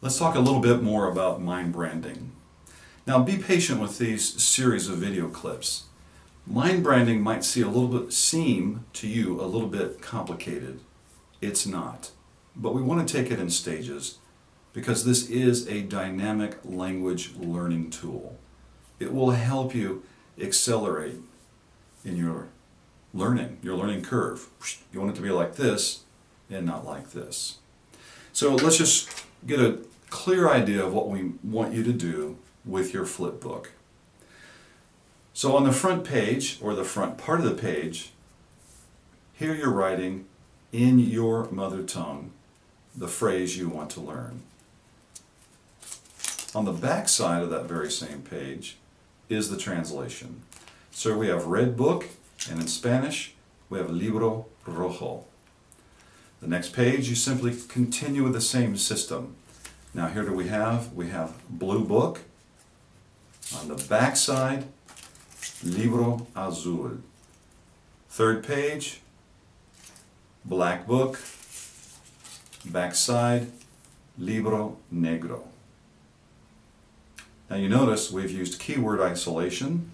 Let's talk a little bit more about mind branding. Now be patient with these series of video clips. Mind branding might seem to you a little bit complicated. It's not. But we want to take it in stages because this is a dynamic language learning tool. It will help you accelerate in your learning curve. You want it to be like this and not like this. So let's just get a clear idea of what we want you to do with your flip book. So on the front page, or the front part of the page, here you're writing in your mother tongue the phrase you want to learn. On the back side of that very same page is the translation. So we have red book, and in Spanish we have libro rojo. The next page you simply continue with the same system. Now here do we have blue book. On the back side, libro azul. Third page, black book. Back side, libro negro. Now you notice we've used keyword isolation.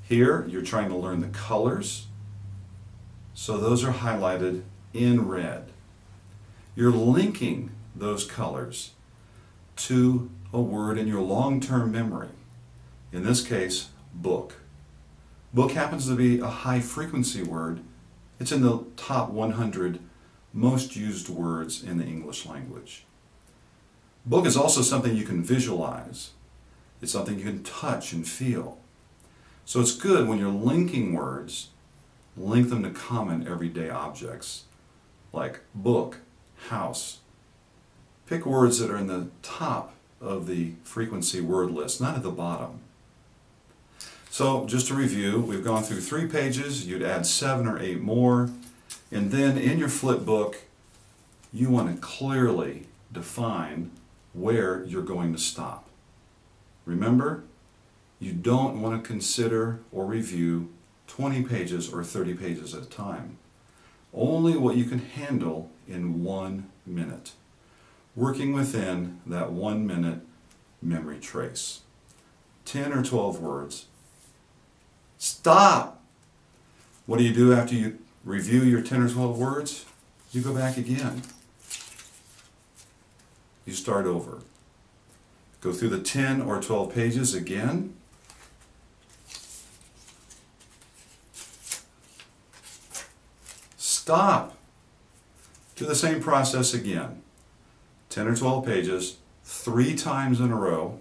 Here you're trying to learn the colors, so those are highlighted in red. You're linking those colors to a word in your long-term memory. In this case, book. Book happens to be a high-frequency word. It's in the top 100 most used words in the English language. Book is also something you can visualize. It's something you can touch and feel. So it's good when you're linking words, link them to common everyday objects like book, house. Pick words that are in the top of the frequency word list, not at the bottom. So just to review, we've gone through 3 pages, you'd add 7 or 8 more, and then in your flip book, you want to clearly define where you're going to stop. Remember, you don't want to consider or review 20 pages or 30 pages at a time. Only what you can handle in 1 minute. Working within that 1 minute memory trace. 10 or 12 words. Stop! What do you do after you review your 10 or 12 words? You go back again. You start over. Go through the 10 or 12 pages again. Stop. Do the same process again. 10 or 12 pages, 3 times in a row,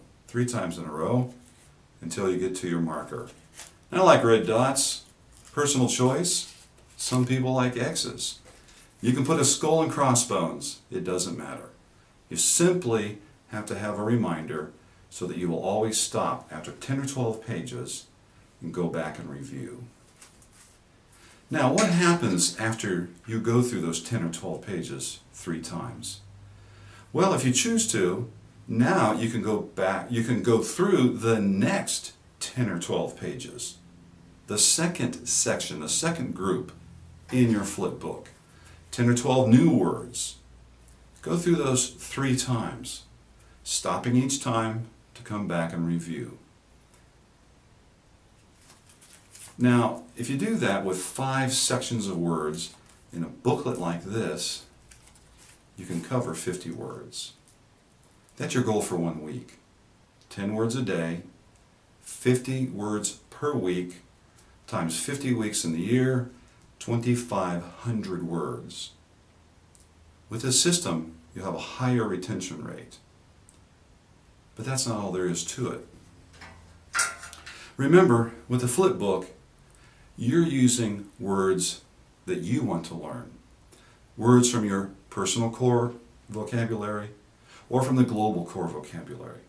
until you get to your marker. I like red dots, personal choice. Some people like X's. You can put a skull and crossbones, it doesn't matter. You simply have to have a reminder so that you will always stop after 10 or 12 pages and go back and review. Now, what happens after you go through those 10 or 12 pages 3 times? Well, if you choose to, now you can go back, you can go through the next 10 or 12 pages. The second section, the second group in your flip book. 10 or 12 new words. Go through those 3 times, stopping each time to come back and review. Now, if you do that with 5 sections of words in a booklet like this, you can cover 50 words. That's your goal for 1 week. 10 words a day, 50 words per week, times 50 weeks in the year, 2,500 words. With this system, you'll have a higher retention rate. But that's not all there is to it. Remember, with the flip book, you're using words that you want to learn. Words from your personal core vocabulary or from the global core vocabulary.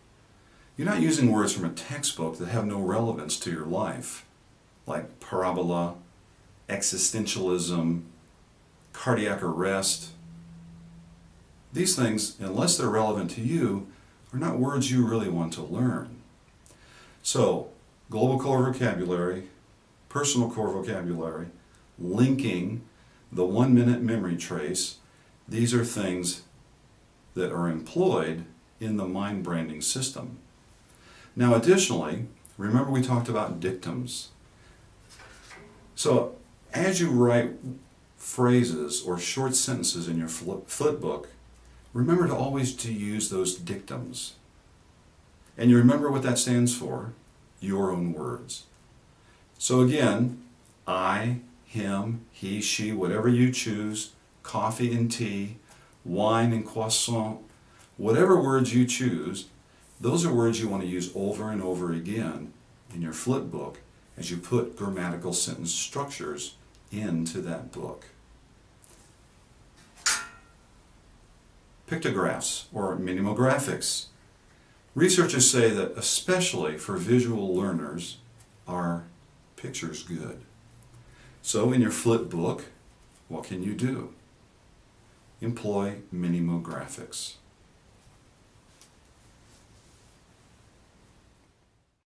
You're not using words from a textbook that have no relevance to your life, like parabola, existentialism, cardiac arrest. These things, unless they're relevant to you, are not words you really want to learn. So, global core vocabulary, personal core vocabulary, linking the 1 minute memory trace, these are things that are employed in the mind branding system. Now additionally, remember we talked about dictums. So as you write phrases or short sentences in your flipbook, remember to always to use those dictums. And you remember what that stands for? Your own words. So again, I, him, he, she, whatever you choose, coffee and tea, wine and croissant, whatever words you choose, those are words you want to use over and over again in your flipbook as you put grammatical sentence structures into that book. Pictographs or mimeographics. Researchers say that especially for visual learners are pictures good. So in your flipbook, what can you do? Employ mimeographics.